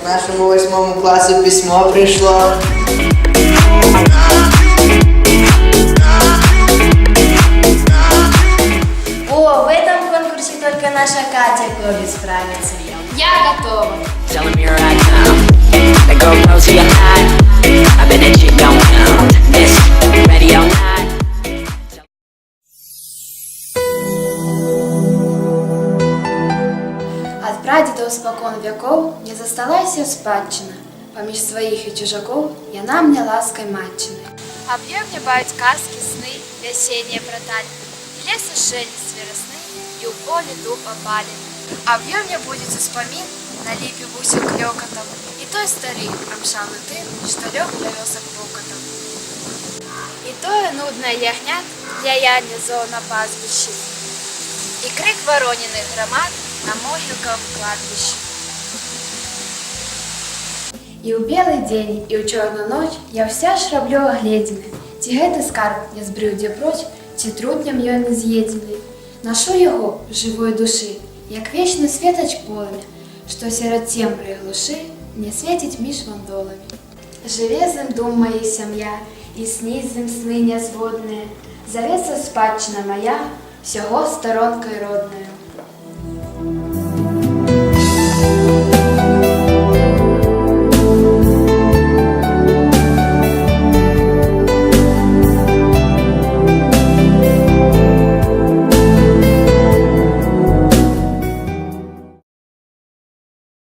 нашому 8 класу письмо прийшло. О, в этом конкурсе только наша Катя Коби справится. Я готова. Tell them you're right now. They go close to your eye. I bet that shit don't count. This ready all night. От прадедов спокон веков не засталась я спадщина. Поміж своих и чужаков яна мне лаской матчины. Объем мне бают сказки, сны, весенние проталь. И лес шелест весны, и у поля дуб опали. Объем мне будет успомин на липе бусик клёкотом. И той старик обшалый тын, что лег для весок покотом. И тое нудное ягнят для ядня зоо на пастбище. И крик ворониных громад на могилках кладбище. І ў белы дзень, і ў чорную ноч я вся шраблю агледзены. Ці гэты скарб не збрыў дзе проч, ці трутнем ён не з'едзены. Нашу яго жывой душы, як вечны светач полымя, што сярод цемры і глушы не свеціць між вандоламі. Жыве з ім дум мае сям'я, і сніць з ім сны нязводныя. Завецца спадчына мая, всяго сторонкой родною.